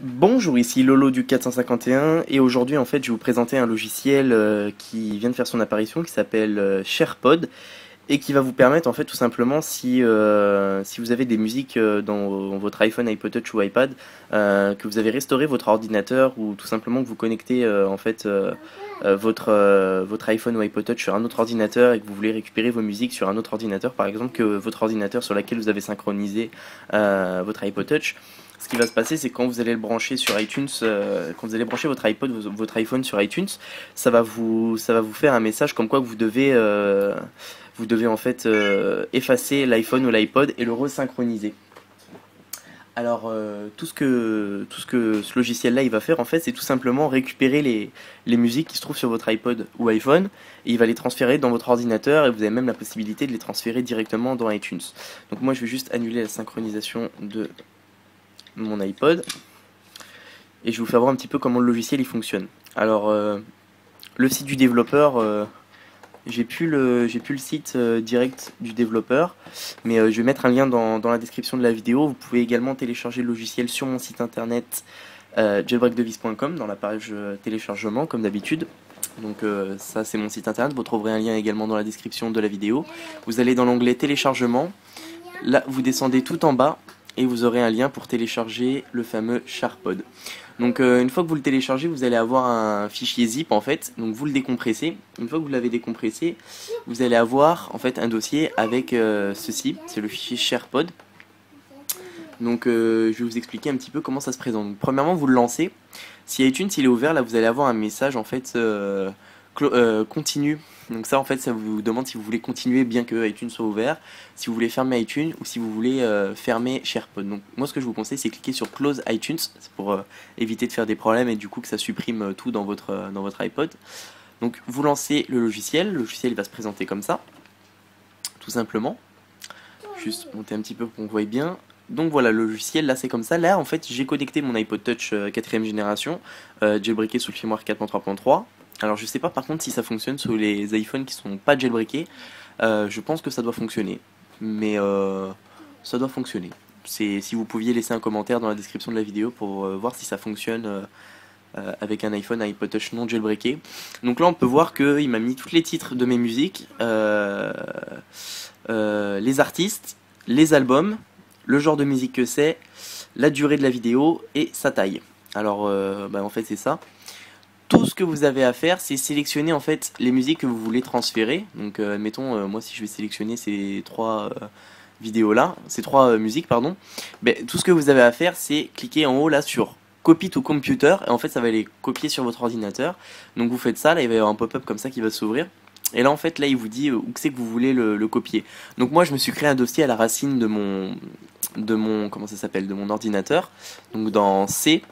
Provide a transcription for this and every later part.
Bonjour, ici Lolo du 451 et aujourd'hui en fait je vais vous présenter un logiciel qui vient de faire son apparition qui s'appelle SharePod et qui va vous permettre en fait tout simplement si vous avez des musiques dans votre iPhone, iPod Touch ou iPad, que vous avez restauré votre ordinateur ou tout simplement que vous connectez votre iPhone ou iPod Touch sur un autre ordinateur et que vous voulez récupérer vos musiques sur un autre ordinateur, par exemple que votre ordinateur sur lequel vous avez synchronisé votre iPod Touch. Ce qui va se passer, c'est quand vous allez le brancher sur iTunes, quand vous allez brancher votre iPod, votre iPhone sur iTunes, ça va vous faire un message comme quoi que vous devez en fait effacer l'iPhone ou l'iPod et le resynchroniser. Alors tout ce que ce logiciel-là il va faire en fait, c'est tout simplement récupérer les musiques qui se trouvent sur votre iPod ou iPhone et il va les transférer dans votre ordinateur et vous avez même la possibilité de les transférer directement dans iTunes. Donc moi je vais juste annuler la synchronisation de mon iPod et je vais vous faire voir un petit peu comment le logiciel il fonctionne. Alors le site du développeur, j'ai plus le site direct du développeur, mais je vais mettre un lien dans la description de la vidéo. Vous pouvez également télécharger le logiciel sur mon site internet jailbreakdevice.com dans la page téléchargement comme d'habitude. Donc ça c'est mon site internet, vous trouverez un lien également dans la description de la vidéo. Vous allez dans l'onglet téléchargement, là vous descendez tout en bas et vous aurez un lien pour télécharger le fameux SharePod. Donc une fois que vous le téléchargez, vous allez avoir un fichier zip en fait, donc vous le décompressez. Une fois que vous l'avez décompressé, vous allez avoir en fait un dossier avec ceci, c'est le fichier SharePod. Donc je vais vous expliquer un petit peu comment ça se présente. Donc, premièrement, vous le lancez. Si iTunes il est ouvert, là vous allez avoir un message en fait continue. Donc ça en fait ça vous demande si vous voulez continuer bien que iTunes soit ouvert, si vous voulez fermer iTunes ou si vous voulez fermer SharePod. Donc moi ce que je vous conseille c'est cliquer sur Close iTunes, c'est pour éviter de faire des problèmes et du coup que ça supprime tout dans votre iPod. Donc vous lancez le logiciel il va se présenter comme ça, tout simplement. Juste monter un petit peu pour qu'on voie bien. Donc voilà, le logiciel là c'est comme ça. Là en fait j'ai connecté mon iPod Touch 4ème génération, jailbreaké sous le firmware 4.3.3. Alors je sais pas par contre si ça fonctionne sur les iPhones qui sont pas jailbreakés. Je pense que ça doit fonctionner, mais ça doit fonctionner. Si vous pouviez laisser un commentaire dans la description de la vidéo pour voir si ça fonctionne avec un iPhone, un iPod Touch non jailbreaké. Donc là on peut voir qu'il m'a mis tous les titres de mes musiques, les artistes, les albums, le genre de musique que c'est, la durée de la vidéo et sa taille. Alors en fait c'est ça. Tout ce que vous avez à faire, c'est sélectionner en fait les musiques que vous voulez transférer. Donc, admettons, moi si je vais sélectionner ces trois vidéos là, ces trois musiques, pardon, tout ce que vous avez à faire, c'est cliquer en haut là sur Copy to Computer et en fait ça va les copier sur votre ordinateur. Donc vous faites ça, là il va y avoir un pop-up comme ça qui va s'ouvrir. Et là en fait là il vous dit où c'est que vous voulez le copier. Donc moi je me suis créé un dossier à la racine de mon comment ça s'appelle, de mon ordinateur. Donc dans C.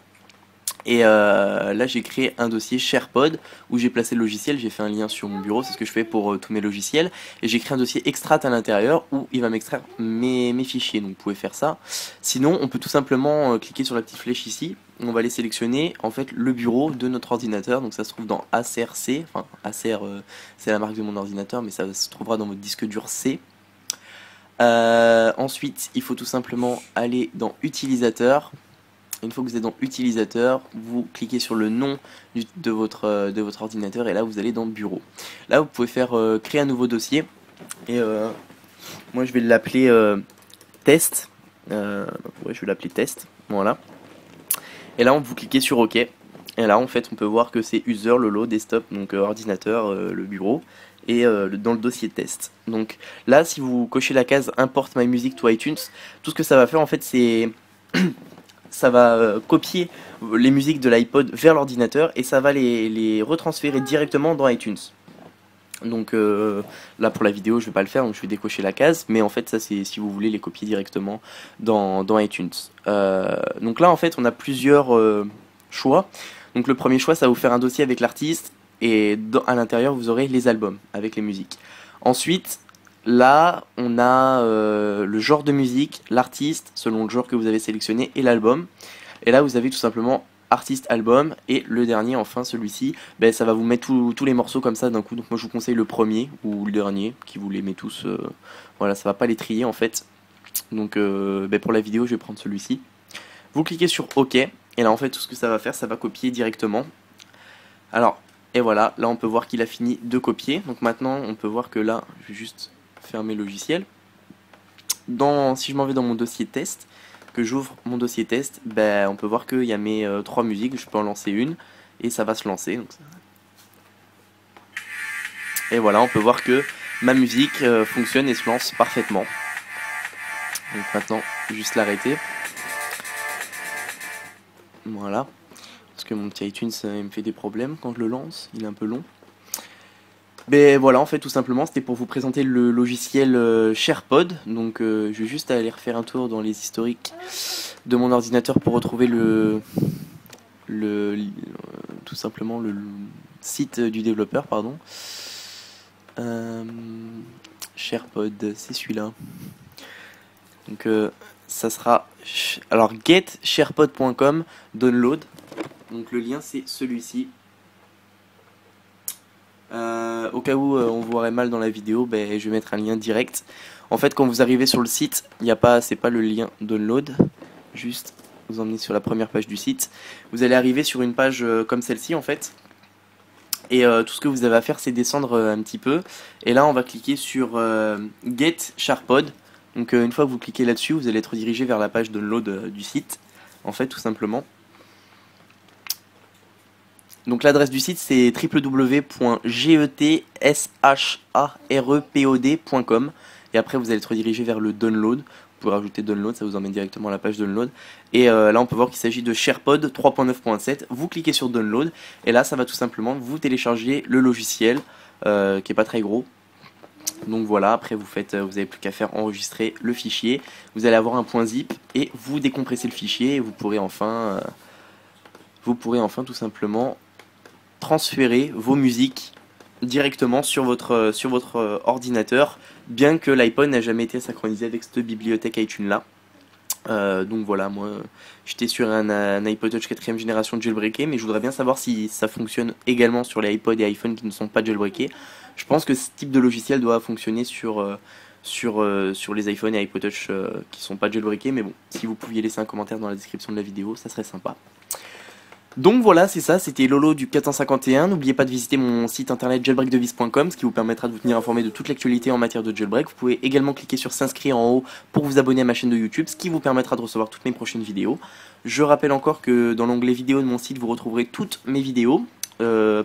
Et là j'ai créé un dossier SharePod où j'ai placé le logiciel, j'ai fait un lien sur mon bureau, c'est ce que je fais pour tous mes logiciels. Et j'ai créé un dossier extrat à l'intérieur où il va m'extraire mes fichiers, donc vous pouvez faire ça. Sinon on peut tout simplement cliquer sur la petite flèche ici, on va aller sélectionner en fait le bureau de notre ordinateur. Donc ça se trouve dans ACRC, enfin ACR c'est la marque de mon ordinateur mais ça se trouvera dans votre disque dur C. Ensuite il faut tout simplement aller dans utilisateur. Une fois que vous êtes dans utilisateur, vous cliquez sur le nom de votre ordinateur et là vous allez dans bureau. Là vous pouvez faire créer un nouveau dossier et moi je vais l'appeler test. Ouais, je vais l'appeler test. Voilà. Et là vous cliquez sur OK. Et là en fait on peut voir que c'est user, Lolo, desktop, donc ordinateur, le bureau et dans le dossier test. Donc là si vous cochez la case import my music to iTunes, tout ce que ça va faire en fait c'est ça va copier les musiques de l'iPod vers l'ordinateur et ça va les retransférer directement dans iTunes. Donc là pour la vidéo je vais pas le faire, donc je vais décocher la case, mais en fait ça c'est si vous voulez les copier directement dans iTunes. Donc là en fait on a plusieurs choix. Donc le premier choix ça va vous faire un dossier avec l'artiste et à l'intérieur vous aurez les albums avec les musiques. Ensuite là, on a le genre de musique, l'artiste, selon le genre que vous avez sélectionné, et l'album. Et là, vous avez tout simplement artiste, album, et le dernier, enfin celui-ci, ça va vous mettre tous les morceaux comme ça d'un coup. Donc moi, je vous conseille le premier ou le dernier, qui vous les met tous. Voilà, ça va pas les trier en fait. Donc pour la vidéo, je vais prendre celui-ci. Vous cliquez sur OK. Et là en fait tout ce que ça va faire, ça va copier directement. Alors, et voilà, là on peut voir qu'il a fini de copier. Donc maintenant on peut voir que là, je vais juste fermer le logiciel. Si je m'en vais dans mon dossier test, que j'ouvre mon dossier test, on peut voir qu'il y a mes 3 musiques, je peux en lancer une et ça va se lancer. Donc et voilà, on peut voir que ma musique fonctionne et se lance parfaitement. Donc maintenant, juste l'arrêter. Voilà. Parce que mon petit iTunes il me fait des problèmes quand je le lance, il est un peu long. Ben voilà, en fait, tout simplement, c'était pour vous présenter le logiciel SharePod. Donc je vais juste aller refaire un tour dans les historiques de mon ordinateur pour retrouver tout simplement le site du développeur, pardon. SharePod, c'est celui-là. Donc ça sera alors getsharepod.com download. Donc le lien c'est celui-ci. Au cas où on voirait mal dans la vidéo, je vais mettre un lien direct. En fait, quand vous arrivez sur le site, c'est pas le lien download. Juste vous emmenez sur la première page du site. Vous allez arriver sur une page comme celle-ci en fait. Et tout ce que vous avez à faire, c'est descendre un petit peu. Et là, on va cliquer sur Get SharePod. Donc une fois que vous cliquez là-dessus, vous allez être redirigé vers la page download du site. En fait, tout simplement. Donc l'adresse du site c'est www.getsharepod.com. Et après vous allez être redirigé vers le download. Vous pouvez rajouter download, ça vous emmène directement à la page download. Et là on peut voir qu'il s'agit de SharePod 3.9.7. Vous cliquez sur download et là ça va tout simplement vous télécharger le logiciel qui est pas très gros. Donc voilà, après vous avez plus qu'à faire enregistrer le fichier. Vous allez avoir un point zip et vous décompressez le fichier et vous pourrez enfin tout simplement transférer vos musiques directement sur votre ordinateur, bien que l'iPhone n'a jamais été synchronisé avec cette bibliothèque iTunes là. Donc voilà, moi j'étais sur un iPod Touch 4ème génération jailbreaké, mais je voudrais bien savoir si ça fonctionne également sur les iPod et iPhone qui ne sont pas jailbreakés. Je pense que ce type de logiciel doit fonctionner sur les iPhones et iPod Touch qui ne sont pas jailbreakés, mais bon, si vous pouviez laisser un commentaire dans la description de la vidéo, ça serait sympa. Donc voilà, c'est ça, c'était Lolo du 451. N'oubliez pas de visiter mon site internet jailbreakdevice.com, ce qui vous permettra de vous tenir informé de toute l'actualité en matière de jailbreak. Vous pouvez également cliquer sur s'inscrire en haut pour vous abonner à ma chaîne de YouTube, ce qui vous permettra de recevoir toutes mes prochaines vidéos. Je rappelle encore que dans l'onglet vidéo de mon site, vous retrouverez toutes mes vidéos.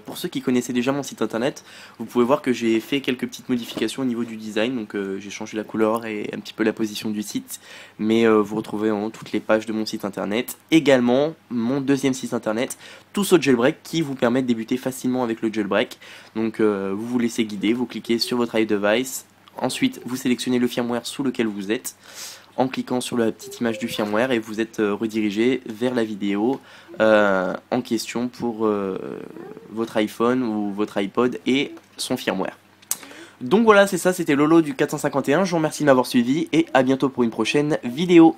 Pour ceux qui connaissaient déjà mon site internet, vous pouvez voir que j'ai fait quelques petites modifications au niveau du design. Donc j'ai changé la couleur et un petit peu la position du site. Mais vous retrouvez en haut toutes les pages de mon site internet. Également mon deuxième site internet, Tous au jailbreak, qui vous permet de débuter facilement avec le jailbreak. Donc vous vous laissez guider, vous cliquez sur votre iDevice. Ensuite vous sélectionnez le firmware sous lequel vous êtes en cliquant sur la petite image du firmware et vous êtes redirigé vers la vidéo en question pour votre iPhone ou votre iPod et son firmware. Donc voilà, c'est ça, c'était Lolo du 451, je vous remercie de m'avoir suivi et à bientôt pour une prochaine vidéo.